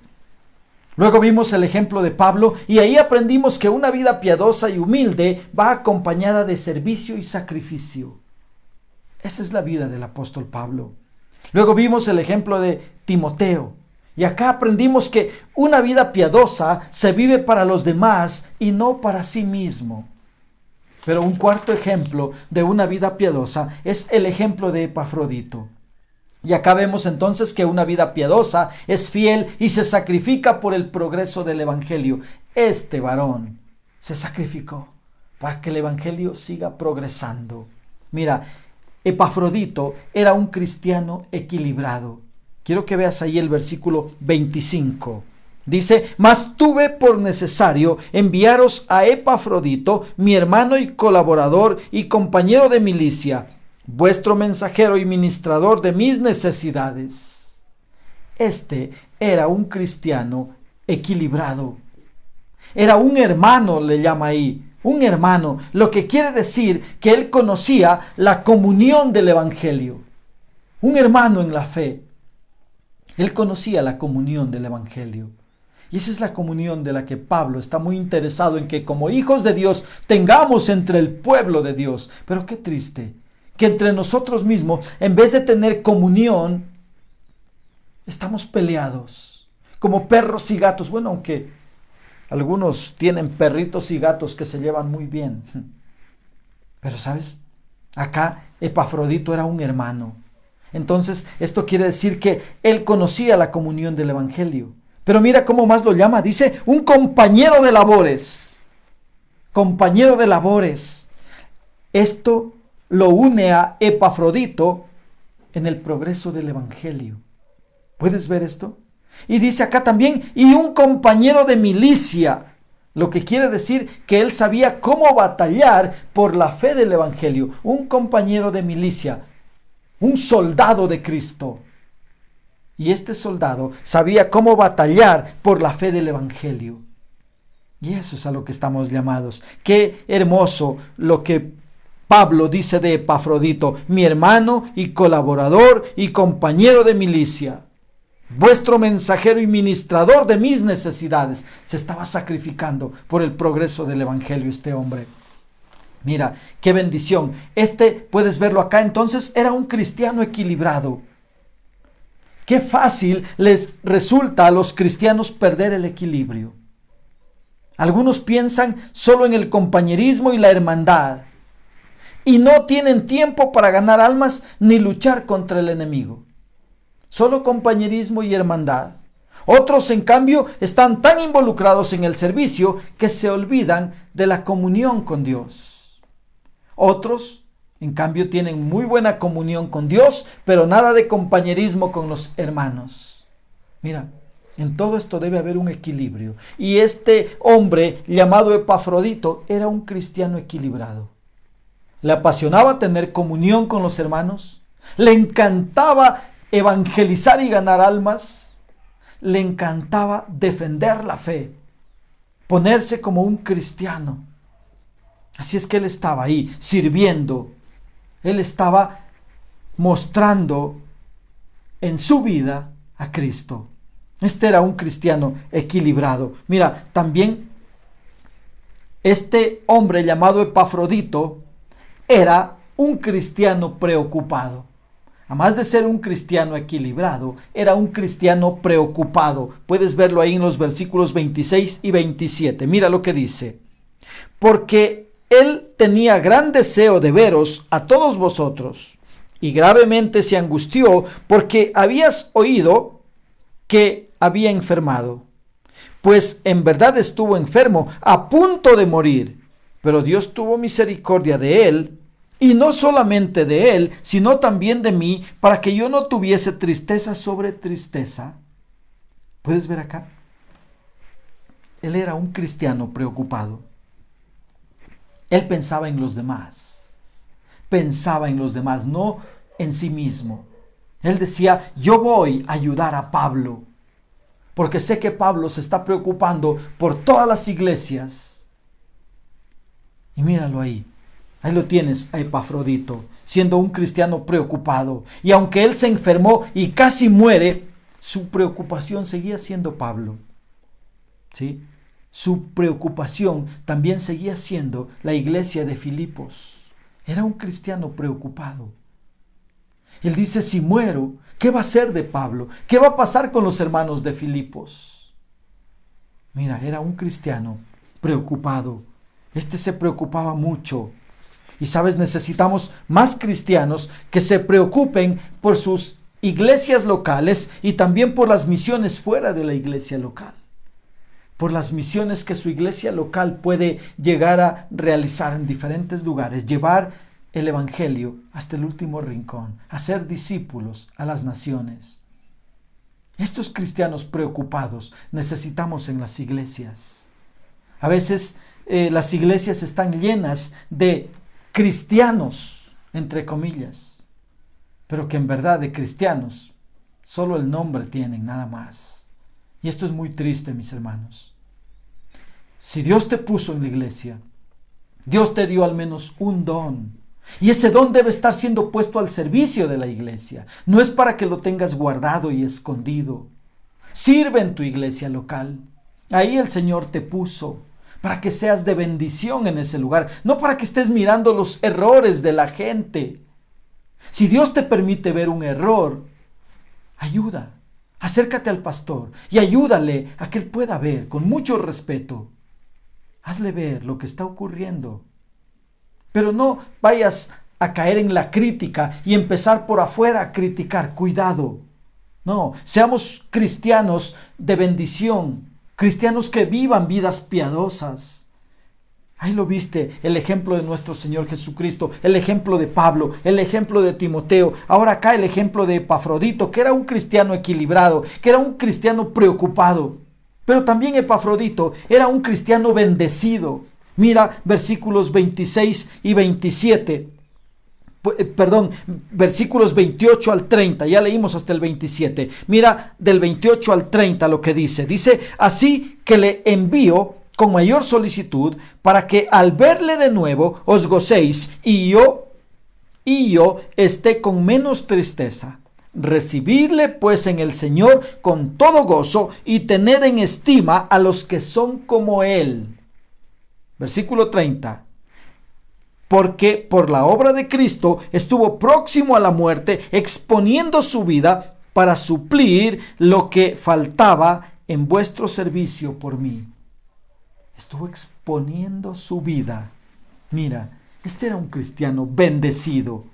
Luego vimos el ejemplo de Pablo y ahí aprendimos que una vida piadosa y humilde va acompañada de servicio y sacrificio. Esa es la vida del apóstol Pablo. Luego vimos el ejemplo de Timoteo. Y acá aprendimos que una vida piadosa se vive para los demás y no para sí mismo. Pero un cuarto ejemplo de una vida piadosa es el ejemplo de Epafrodito. Y acá vemos entonces que una vida piadosa es fiel y se sacrifica por el progreso del Evangelio. Este varón se sacrificó para que el Evangelio siga progresando. Mira, Epafrodito era un cristiano equilibrado. Quiero que veas ahí el versículo 25. Dice: mas tuve por necesario enviaros a Epafrodito, mi hermano y colaborador y compañero de milicia, vuestro mensajero y ministrador de mis necesidades. Este era un cristiano equilibrado. Era un hermano, le llama ahí. Un hermano, lo que quiere decir que él conocía la comunión del Evangelio. Un hermano en la fe. Él conocía la comunión del Evangelio. Y esa es la comunión de la que Pablo está muy interesado en que como hijos de Dios tengamos entre el pueblo de Dios. Pero qué triste que entre nosotros mismos, en vez de tener comunión, estamos peleados como perros y gatos. Bueno, aunque algunos tienen perritos y gatos que se llevan muy bien. Pero ¿sabes? Acá Epafrodito era un hermano. Entonces, esto quiere decir que él conocía la comunión del Evangelio. Pero mira cómo más lo llama. Dice, un compañero de labores. Compañero de labores. Esto lo une a Epafrodito en el progreso del Evangelio. ¿Puedes ver esto? Y dice acá también, y un compañero de milicia. Lo que quiere decir que él sabía cómo batallar por la fe del Evangelio. Un compañero de milicia. Un soldado de Cristo. Y este soldado sabía cómo batallar por la fe del Evangelio. Y eso es a lo que estamos llamados. Qué hermoso lo que Pablo dice de Epafrodito, mi hermano y colaborador y compañero de milicia, vuestro mensajero y ministrador de mis necesidades. Se estaba sacrificando por el progreso del Evangelio este hombre. Mira, qué bendición. Puedes verlo acá entonces, era un cristiano equilibrado. Qué fácil les resulta a los cristianos perder el equilibrio. Algunos piensan solo en el compañerismo y la hermandad. Y no tienen tiempo para ganar almas ni luchar contra el enemigo. Solo compañerismo y hermandad. Otros, en cambio, están tan involucrados en el servicio que se olvidan de la comunión con Dios. Otros, en cambio, tienen muy buena comunión con Dios, pero nada de compañerismo con los hermanos. Mira, en todo esto debe haber un equilibrio. Y este hombre llamado Epafrodito era un cristiano equilibrado. Le apasionaba tener comunión con los hermanos. Le encantaba evangelizar y ganar almas. Le encantaba defender la fe. Ponerse como un cristiano. Así es que él estaba ahí sirviendo. Él estaba mostrando en su vida a Cristo. Este era un cristiano equilibrado. Mira, también este hombre llamado Epafrodito era un cristiano preocupado. Además de ser un cristiano equilibrado, era un cristiano preocupado. Puedes verlo ahí en los versículos 26 y 27. Mira lo que dice. Porque él tenía gran deseo de veros a todos vosotros y gravemente se angustió porque habías oído que había enfermado. Pues en verdad estuvo enfermo, a punto de morir. Pero Dios tuvo misericordia de él, y no solamente de él, sino también de mí, para que yo no tuviese tristeza sobre tristeza. ¿Puedes ver acá? Él era un cristiano preocupado. Él pensaba en los demás. Pensaba en los demás, no en sí mismo. Él decía, yo voy a ayudar a Pablo, porque sé que Pablo se está preocupando por todas las iglesias. Y míralo ahí. Ahí lo tienes a Epafrodito, siendo un cristiano preocupado. Y aunque él se enfermó y casi muere, su preocupación seguía siendo Pablo. ¿Sí? Su preocupación también seguía siendo la iglesia de Filipos. Era un cristiano preocupado. Él dice, si muero, ¿qué va a ser de Pablo? ¿Qué va a pasar con los hermanos de Filipos? Mira, era un cristiano preocupado. Este se preocupaba mucho. Y sabes, necesitamos más cristianos que se preocupen por sus iglesias locales y también por las misiones fuera de la iglesia local. Por las misiones que su iglesia local puede llegar a realizar en diferentes lugares, llevar el evangelio hasta el último rincón, hacer discípulos a las naciones. Estos cristianos preocupados necesitamos en las iglesias. A veces las iglesias están llenas de cristianos, entre comillas, pero que en verdad de cristianos solo el nombre tienen, nada más. Y esto es muy triste, mis hermanos. Si Dios te puso en la iglesia, Dios te dio al menos un don, y ese don debe estar siendo puesto al servicio de la iglesia. No es para que lo tengas guardado y escondido. Sirve en tu iglesia local. Ahí el Señor te puso para que seas de bendición en ese lugar, no para que estés mirando los errores de la gente. Si Dios te permite ver un error, ayuda, acércate al pastor y ayúdale a que él pueda ver con mucho respeto. Hazle ver lo que está ocurriendo. Pero no vayas a caer en la crítica y empezar por afuera a criticar. Cuidado. No, seamos cristianos de bendición. Cristianos que vivan vidas piadosas. Ahí lo viste, el ejemplo de nuestro Señor Jesucristo, el ejemplo de Pablo, el ejemplo de Timoteo. Ahora acá el ejemplo de Epafrodito, que era un cristiano equilibrado, que era un cristiano preocupado. Pero también Epafrodito era un cristiano bendecido. Mira versículos 26 y 27. Versículos 28 al 30, ya leímos hasta el 27. Mira del 28 al 30 lo que dice. Dice, así que le envío con mayor solicitud para que al verle de nuevo os gocéis y yo esté con menos tristeza. Recibidle pues en el Señor con todo gozo y tened en estima a los que son como él. Versículo 30. Porque por la obra de Cristo estuvo próximo a la muerte, exponiendo su vida para suplir lo que faltaba en vuestro servicio por mí. Estuvo exponiendo su vida. Mira, este era un cristiano bendecido.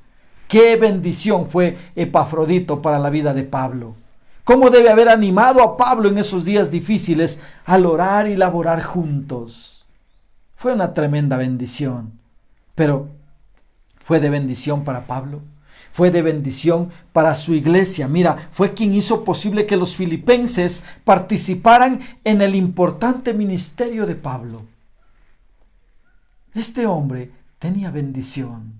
Qué bendición fue Epafrodito para la vida de Pablo. Cómo debe haber animado a Pablo en esos días difíciles al orar y laborar juntos. Fue una tremenda bendición. Pero fue de bendición para Pablo, fue de bendición para su iglesia. Mira, fue quien hizo posible que los filipenses participaran en el importante ministerio de Pablo. Este hombre tenía bendición.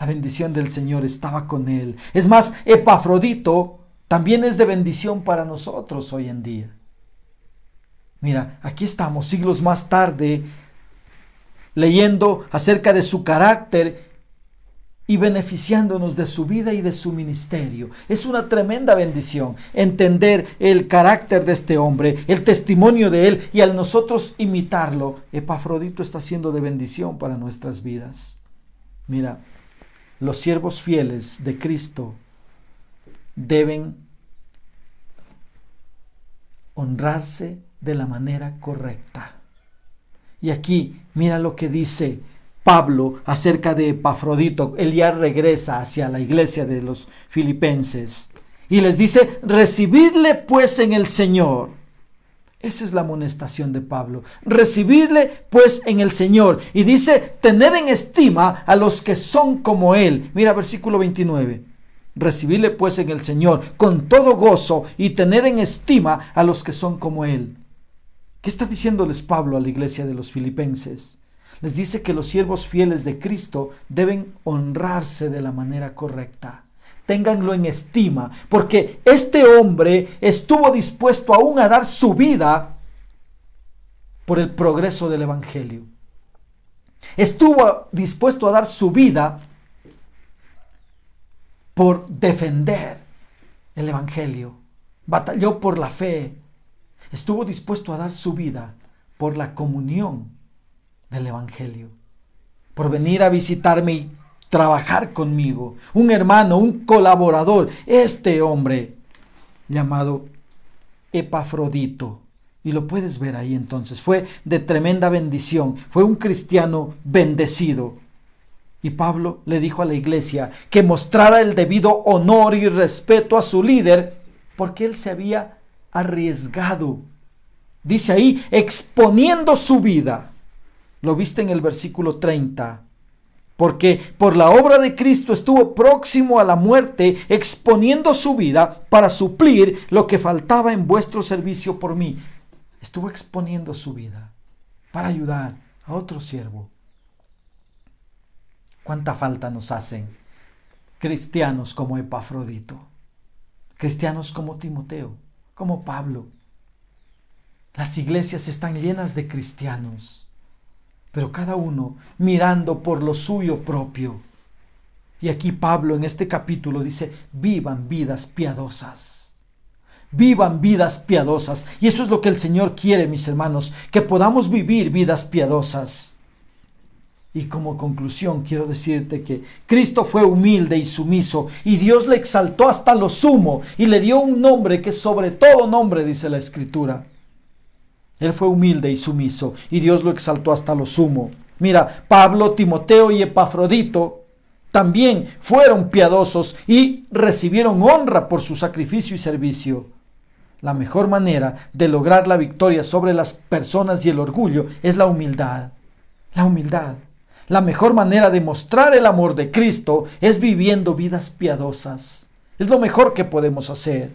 La bendición del Señor estaba con él. Es más, Epafrodito también es de bendición para nosotros hoy en día. Mira, aquí estamos siglos más tarde, leyendo acerca de su carácter y beneficiándonos de su vida y de su ministerio. Es una tremenda bendición entender el carácter de este hombre, el testimonio de él, y al nosotros imitarlo, Epafrodito está siendo de bendición para nuestras vidas. Mira, los siervos fieles de Cristo deben honrarse de la manera correcta. Y aquí, mira lo que dice Pablo acerca de Epafrodito. Él ya regresa hacia la iglesia de los filipenses y les dice: recibidle pues en el Señor. Esa es la amonestación de Pablo. Recibidle pues en el Señor. Y dice: tened en estima a los que son como él. Mira versículo 29. Recibidle pues en el Señor con todo gozo y tened en estima a los que son como él. ¿Qué está diciéndoles Pablo a la iglesia de los filipenses? Les dice que los siervos fieles de Cristo deben honrarse de la manera correcta. Ténganlo en estima, porque este hombre estuvo dispuesto aún a dar su vida por el progreso del evangelio. Estuvo dispuesto a dar su vida por defender el evangelio. Batalló por la fe. Estuvo dispuesto a dar su vida por la comunión del evangelio, por venir a visitarme y trabajar conmigo. Un hermano, un colaborador. Este hombre llamado Epafrodito, y lo puedes ver ahí entonces, fue de tremenda bendición. Fue un cristiano bendecido. Y Pablo le dijo a la iglesia que mostrara el debido honor y respeto a su líder, porque él se había arriesgado. Dice ahí, exponiendo su vida. Lo viste en el versículo 30. Porque por la obra de Cristo estuvo próximo a la muerte, exponiendo su vida para suplir lo que faltaba en vuestro servicio por mí. Estuvo exponiendo su vida para ayudar a otro siervo. ¿Cuánta falta nos hacen cristianos como Epafrodito? Cristianos como Timoteo, como Pablo. Las iglesias están llenas de cristianos, pero cada uno mirando por lo suyo propio. Y aquí Pablo en este capítulo dice: vivan vidas piadosas. Vivan vidas piadosas. Y eso es lo que el Señor quiere, mis hermanos, que podamos vivir vidas piadosas. Y como conclusión quiero decirte que Cristo fue humilde y sumiso, y Dios le exaltó hasta lo sumo y le dio un nombre que es sobre todo nombre, dice la Escritura. Él fue humilde y sumiso, y Dios lo exaltó hasta lo sumo. Mira, Pablo, Timoteo y Epafrodito también fueron piadosos y recibieron honra por su sacrificio y servicio. La mejor manera de lograr la victoria sobre las personas y el orgullo es la humildad. La humildad. La mejor manera de mostrar el amor de Cristo es viviendo vidas piadosas. Es lo mejor que podemos hacer.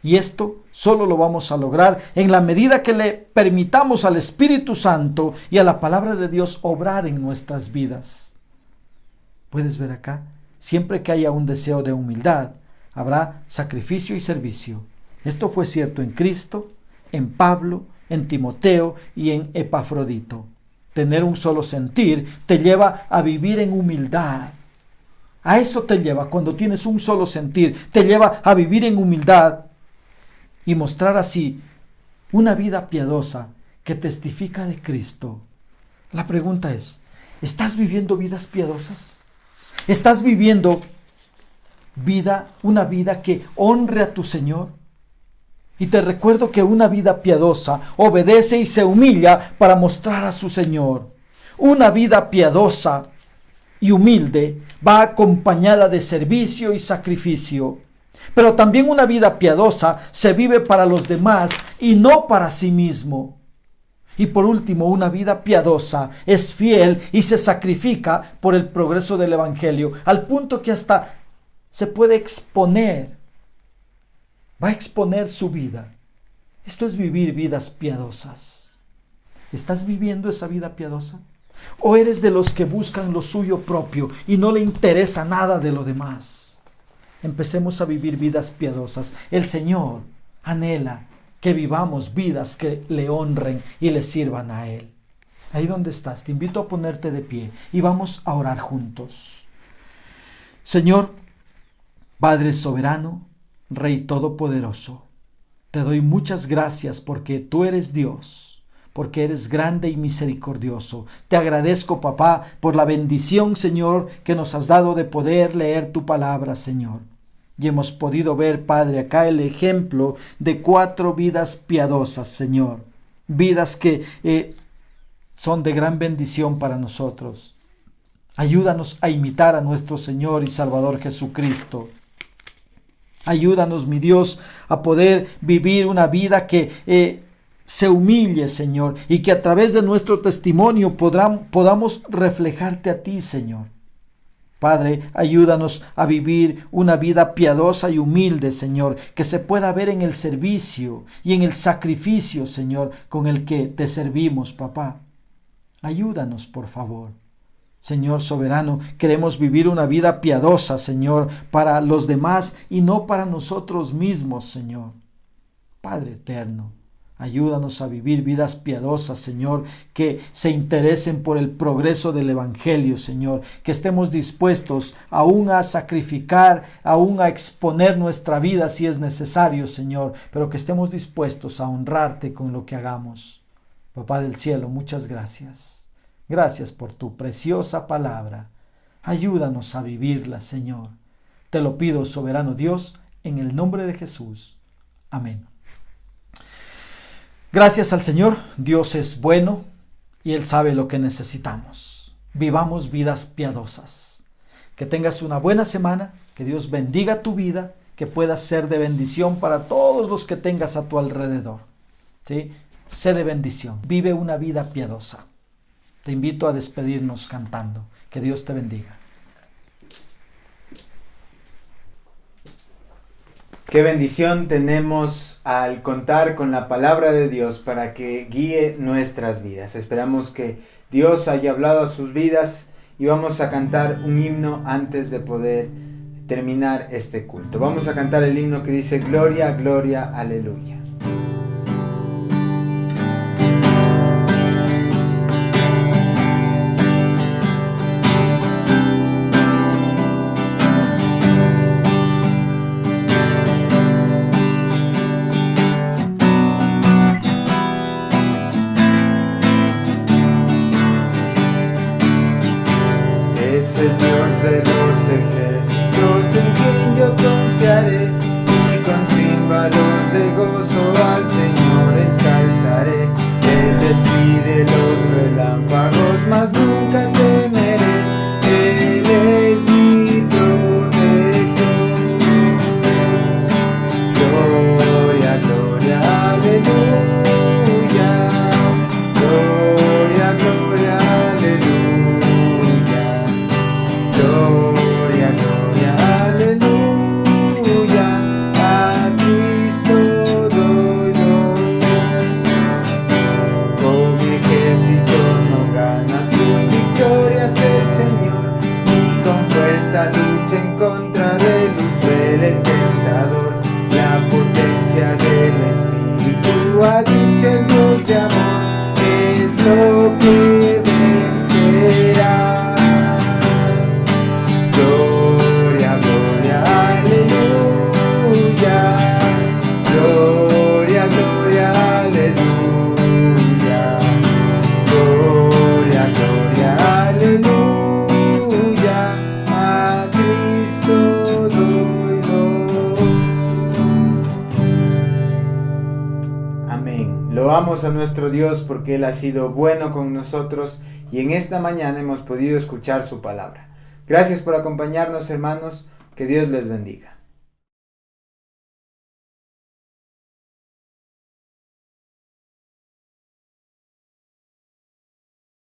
Y esto solo lo vamos a lograr en la medida que le permitamos al Espíritu Santo y a la palabra de Dios obrar en nuestras vidas. Puedes ver acá, siempre que haya un deseo de humildad, habrá sacrificio y servicio. Esto fue cierto en Cristo, en Pablo, en Timoteo y en Epafrodito. Tener un solo sentir te lleva a vivir en humildad. A eso te lleva, cuando tienes un solo sentir, te lleva a vivir en humildad y mostrar así una vida piadosa que testifica de Cristo. La pregunta es, ¿estás viviendo vidas piadosas? ¿Estás viviendo una vida que honre a tu Señor? Y te recuerdo que una vida piadosa obedece y se humilla para mostrar a su Señor. Una vida piadosa y humilde va acompañada de servicio y sacrificio. Pero también una vida piadosa se vive para los demás y no para sí mismo. Y por último, una vida piadosa es fiel y se sacrifica por el progreso del Evangelio, al punto que hasta se puede exponer. Va a exponer su vida. Esto es vivir vidas piadosas. ¿Estás viviendo esa vida piadosa? ¿O eres de los que buscan lo suyo propio y no le interesa nada de lo demás? Empecemos a vivir vidas piadosas. El Señor anhela que vivamos vidas que le honren y le sirvan a Él. Ahí donde estás, te invito a ponerte de pie y vamos a orar juntos. Señor, Padre soberano, Rey todopoderoso, te doy muchas gracias porque tú eres Dios, porque eres grande y misericordioso. Te agradezco, papá, por la bendición, Señor, que nos has dado de poder leer tu palabra, Señor. Y hemos podido ver, Padre, acá el ejemplo de 4 vidas piadosas, Señor. Vidas que son de gran bendición para nosotros. Ayúdanos a imitar a nuestro Señor y Salvador Jesucristo. Ayúdanos, mi Dios, a poder vivir una vida que se humille, Señor, y que a través de nuestro testimonio podamos reflejarte a ti, Señor. Padre, ayúdanos a vivir una vida piadosa y humilde, Señor, que se pueda ver en el servicio y en el sacrificio, Señor, con el que te servimos, papá. Ayúdanos, por favor. Señor soberano, queremos vivir una vida piadosa, Señor, para los demás y no para nosotros mismos, Señor. Padre eterno, ayúdanos a vivir vidas piadosas, Señor, que se interesen por el progreso del Evangelio, Señor, que estemos dispuestos aún a sacrificar, aún a exponer nuestra vida si es necesario, Señor, pero que estemos dispuestos a honrarte con lo que hagamos. Papá del cielo, muchas gracias. Gracias por tu preciosa palabra. Ayúdanos a vivirla, Señor. Te lo pido, soberano Dios, en el nombre de Jesús. Amén. Gracias al Señor. Dios es bueno y Él sabe lo que necesitamos. Vivamos vidas piadosas. Que tengas una buena semana. Que Dios bendiga tu vida. Que puedas ser de bendición para todos los que tengas a tu alrededor. ¿Sí? Sé de bendición. Vive una vida piadosa. Te invito a despedirnos cantando. Que Dios te bendiga. Qué bendición tenemos al contar con la palabra de Dios para que guíe nuestras vidas. Esperamos que Dios haya hablado a sus vidas y vamos a cantar un himno antes de poder terminar este culto. Vamos a cantar el himno que dice Gloria, Gloria, Aleluya. Es el Dios de los ejércitos en quien yo confiaré, y con címbalos de gozo al Señor ensalzaré. Él despide los relámpagos, mas nunca temeré. Él es mi protector. Gloria, gloria, aleluya. Gloria, gloria, aleluya. Gloria, gloria, aleluya, a Cristo doy gloria. Con mi ejército no gana sus victorias el Señor, ni con fuerza lucha en contra de Luzbel el tentador. La potencia del Espíritu, ha dicho el Dios de amor, es lo que vencerá. Gloria, gloria, aleluya. Gloria, gloria, aleluya. Gloria, gloria, aleluya. A Cristo doy gloria. Amén. Loamos a nuestro Dios porque Él ha sido bueno con nosotros y en esta mañana hemos podido escuchar su palabra. Gracias por acompañarnos, hermanos. Que Dios les bendiga.